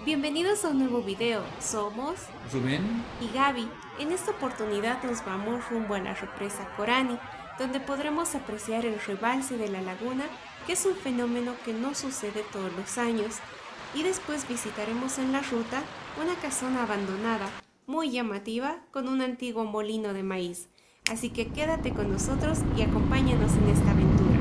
Bienvenidos a un nuevo video, somos Rubén, y Gaby. En esta oportunidad nos vamos rumbo a la represa Corani, donde podremos apreciar el rebalse de la laguna, que es un fenómeno que no sucede todos los años, y después visitaremos en la ruta una casona abandonada, muy llamativa, con un antiguo molino de maíz. Así que quédate con nosotros y acompáñanos en esta aventura.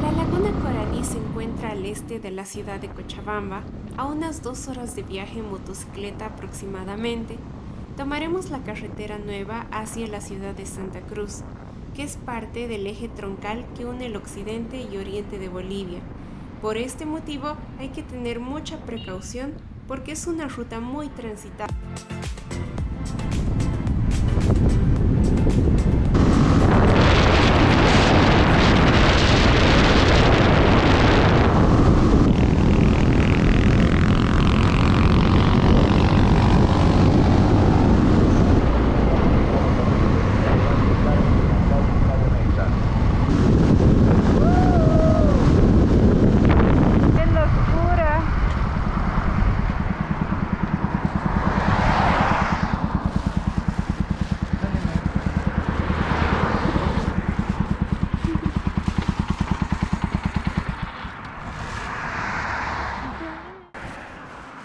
La laguna Corani se encuentra al este de la ciudad de Cochabamba, a unas 2 horas de viaje en motocicleta aproximadamente. Tomaremos la carretera nueva hacia la ciudad de Santa Cruz, que es parte del eje troncal que une el occidente y oriente de Bolivia. Por este motivo hay que tener mucha precaución porque es una ruta muy transitada.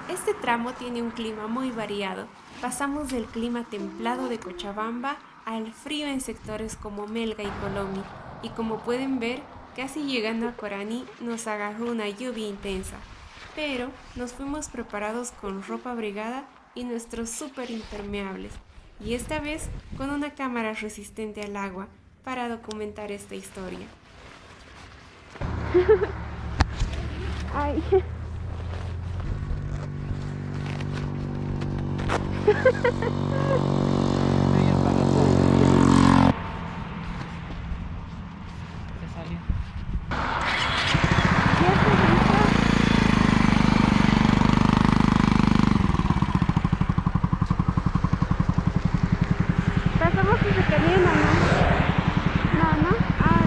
Este tramo tiene un clima muy variado. Pasamos del clima templado de Cochabamba al frío en sectores como Melga y Colomi. Y como pueden ver, casi llegando a Corani nos agarró una lluvia intensa. Pero nos fuimos preparados con ropa abrigada y nuestros súper impermeables. Y esta vez con una cámara resistente al agua para documentar esta historia. Ay. Pasamos desde Caliendo, ¿no? No, no. Ah,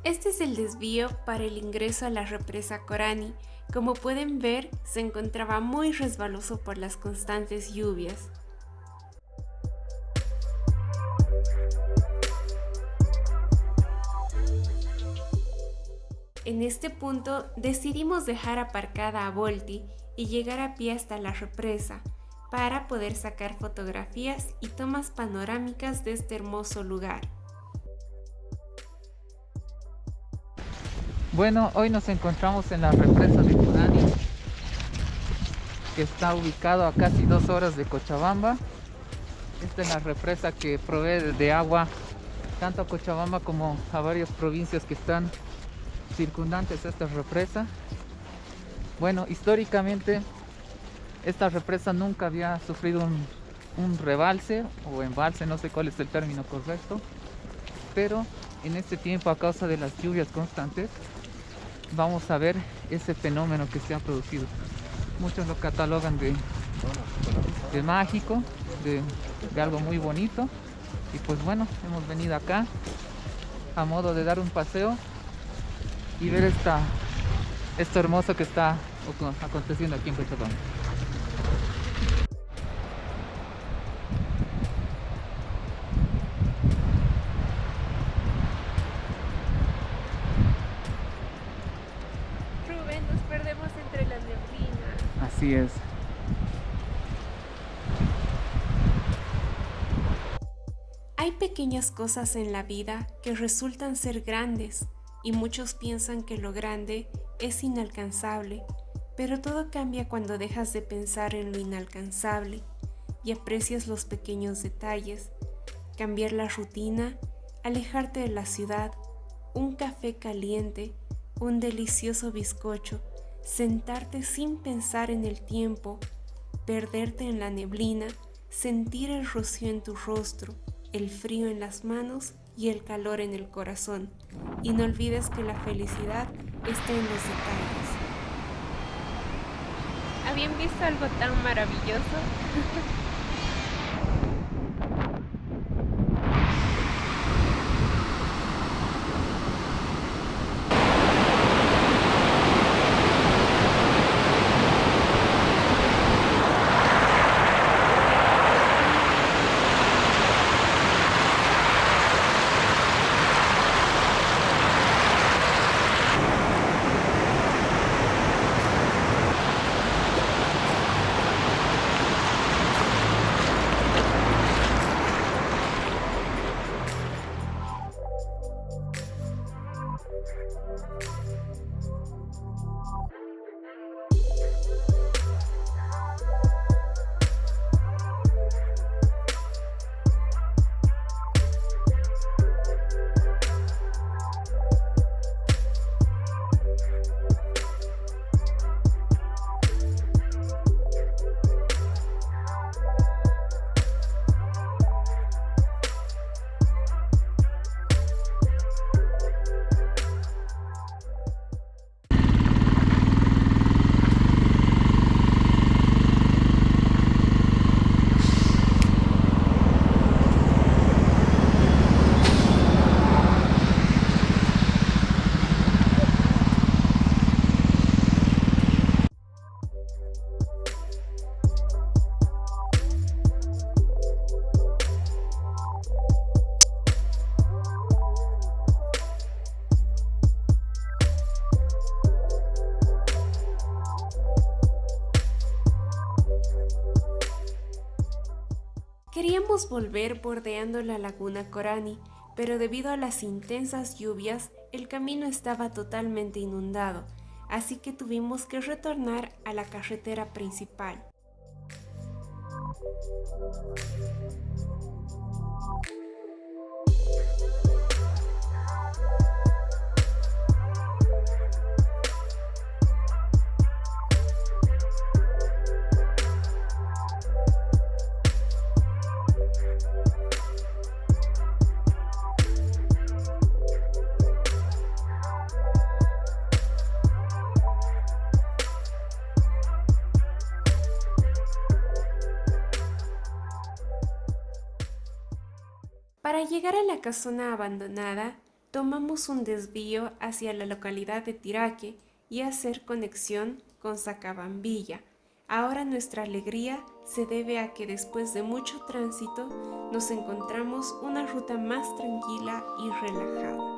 Este es el desvío para el ingreso a la represa Corani. Como pueden ver, se encontraba muy resbaloso por las constantes lluvias. En este punto decidimos dejar aparcada a Volti y llegar a pie hasta la represa para poder sacar fotografías y tomas panorámicas de este hermoso lugar. bueno, hoy nos encontramos en la represa de Corani, que está ubicado a casi 2 horas de Cochabamba. Esta es la represa que provee de agua tanto a Cochabamba como a varias provincias que están circundantes a esta represa. Bueno, históricamente esta represa nunca había sufrido un rebalse o embalse, no sé cuál es el término correcto, pero en este tiempo, a causa de las lluvias constantes, vamos a ver ese fenómeno que se ha producido. Muchos lo catalogan de mágico, de algo muy bonito, y pues bueno, hemos venido acá a modo de dar un paseo y ver esto hermoso que está aconteciendo aquí en Cochabamba. Así es. Hay pequeñas cosas en la vida que resultan ser grandes y muchos piensan que lo grande es inalcanzable, pero todo cambia cuando dejas de pensar en lo inalcanzable y aprecias los pequeños detalles, cambiar la rutina, alejarte de la ciudad, un café caliente, un delicioso bizcocho, sentarte sin pensar en el tiempo, perderte en la neblina, sentir el rocío en tu rostro, el frío en las manos y el calor en el corazón. Y no olvides que la felicidad está en los detalles. ¿Habían visto algo tan maravilloso? Queríamos volver bordeando la laguna Corani, pero debido a las intensas lluvias, el camino estaba totalmente inundado, así que tuvimos que retornar a la carretera principal. Para llegar a la casona abandonada, tomamos un desvío hacia la localidad de Tiraque y hacer conexión con Sacabambilla. Ahora nuestra alegría se debe a que después de mucho tránsito nos encontramos una ruta más tranquila y relajada.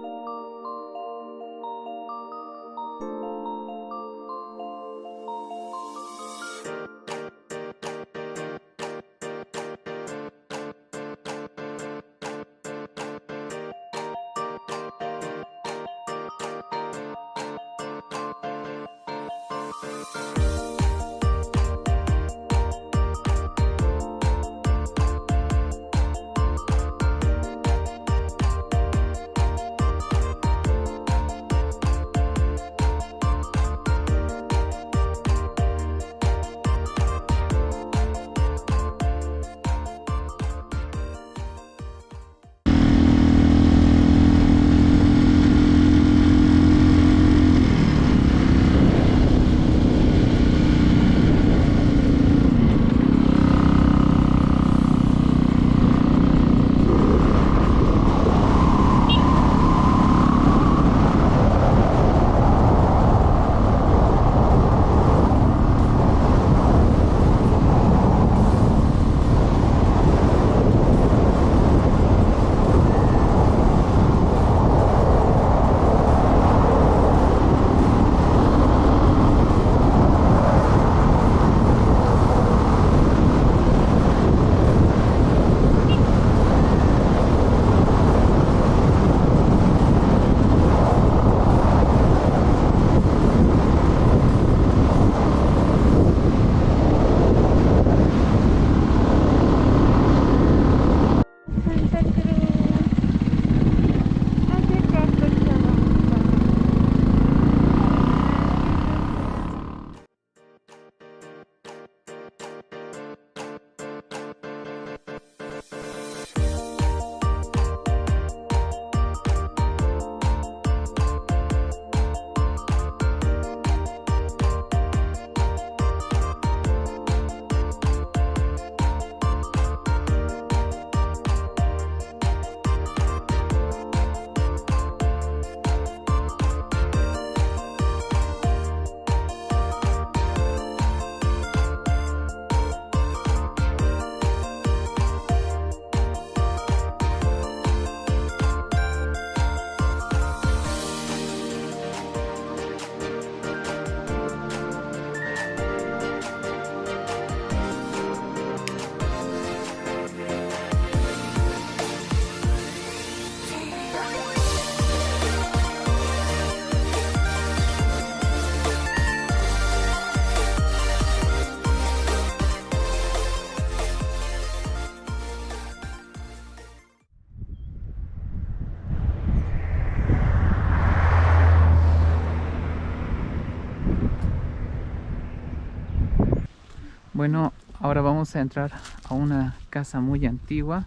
Bueno, ahora vamos a entrar a una casa muy antigua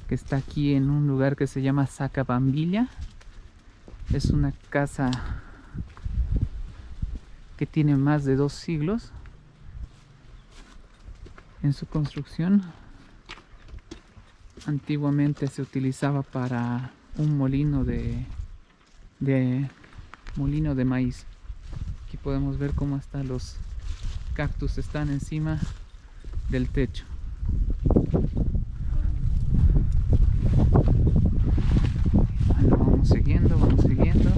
que está aquí en un lugar que se llama Sacabambilla. Es una casa que tiene más de 2 siglos en su construcción. Antiguamente se utilizaba para un molino de molino de maíz. Aquí podemos ver cómo hasta los cactus están encima del techo. Bueno, vamos siguiendo, vamos siguiendo.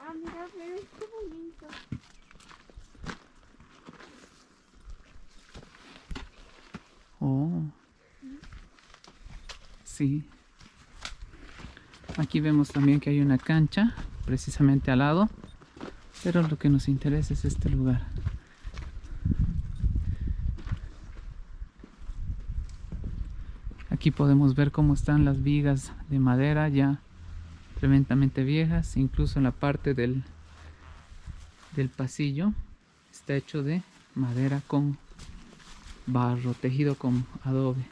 Ah, mira, pero qué bonito. Oh, sí. Aquí vemos también que hay una cancha precisamente al lado, pero lo que nos interesa es este lugar. Aquí podemos ver cómo están las vigas de madera ya tremendamente viejas, incluso en la parte del pasillo está hecho de madera con barro, tejido con adobe.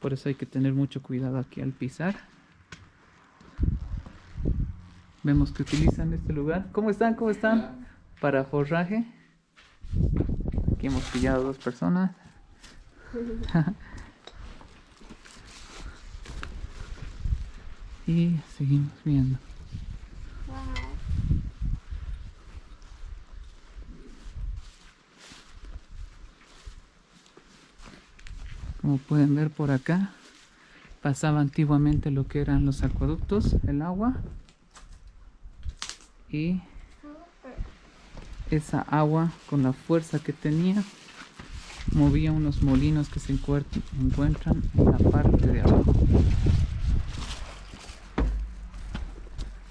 Por eso hay que tener mucho cuidado aquí al pisar. Vemos que utilizan este lugar. ¿Cómo están? ¿Cómo están? Para forraje. Aquí hemos pillado 2 personas. Y seguimos viendo. Wow. Como pueden ver por acá, pasaba antiguamente lo que eran los acueductos, el agua. Y esa agua, con la fuerza que tenía, movía unos molinos que se encuentran en la parte de abajo.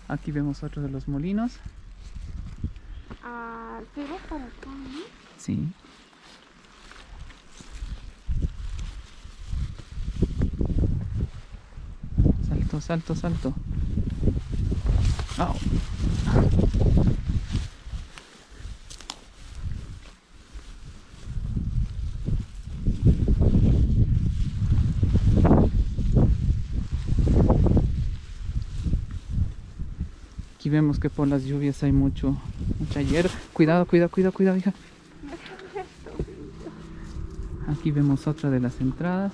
Aquí vemos otro de los molinos. Ah, pero para acá, ¿no? Sí. Salto, salto, salto. Au. Aquí vemos que por las lluvias hay mucha hierba. Cuidado, cuidado, cuidado, cuidado, hija. Aquí vemos otra de las entradas.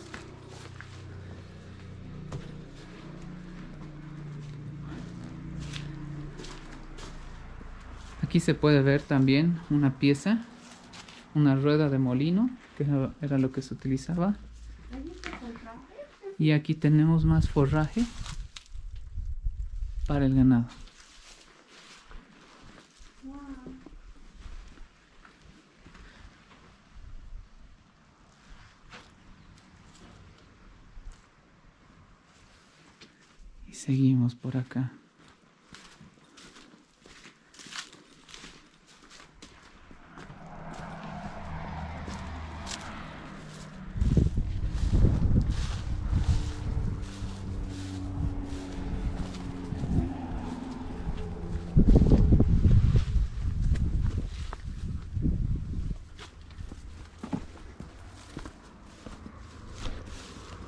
Aquí se puede ver también una pieza, una rueda de molino, que era lo que se utilizaba. Y aquí tenemos más forraje para el ganado. Y seguimos por acá.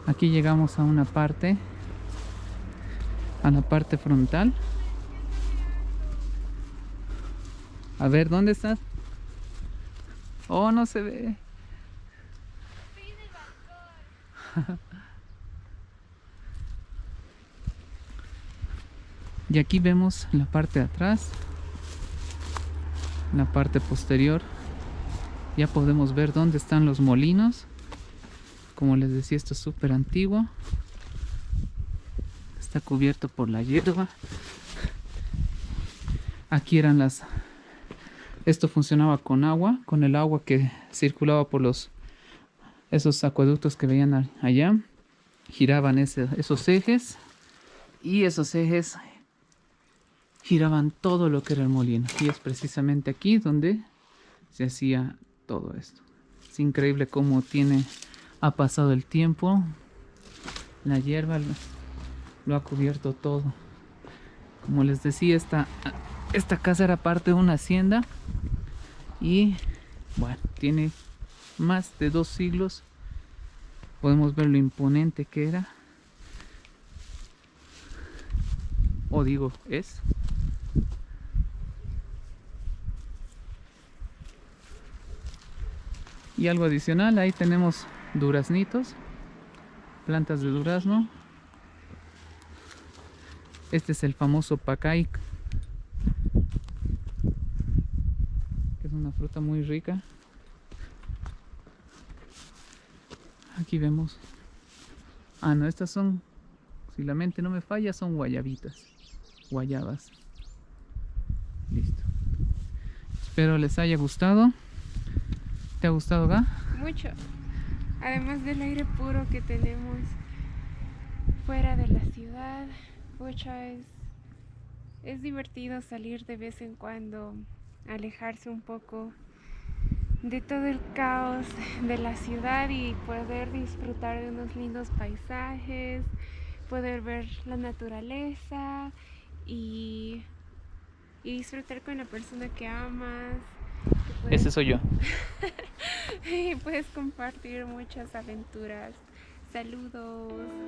Aquí llegamos a una parte, a la parte frontal. A ver, ¿dónde estás? Oh, no se ve. Y aquí vemos la parte de atrás, la parte posterior. Ya podemos ver dónde están los molinos. Como les decía, esto es súper antiguo. Está cubierto por la hierba. Aquí eran esto funcionaba con agua, con el agua que circulaba por esos acueductos que veían allá. Giraban esos ejes, y esos ejes giraban todo lo que era el molino. Y es precisamente aquí donde se hacía todo esto. Es increíble cómo ha pasado el tiempo. La hierba lo ha cubierto todo. Como les decía, esta casa era parte de una hacienda. Y bueno, tiene más de 2 siglos. Podemos ver lo imponente que era. O digo, es. Y algo adicional, ahí tenemos duraznitos, plantas de durazno. Este es el famoso pacay, que es una fruta muy rica. Aquí vemos. Ah, no, estas son, si la mente no me falla, son guayabas. Listo. Espero les haya gustado. ¿Te ha gustado, Ga? Mucho. Además del aire puro que tenemos fuera de la ciudad, pucha, es divertido salir de vez en cuando, alejarse un poco de todo el caos de la ciudad y poder disfrutar de unos lindos paisajes, poder ver la naturaleza y disfrutar con la persona que amas. Ese soy yo. Y puedes compartir muchas aventuras. Saludos.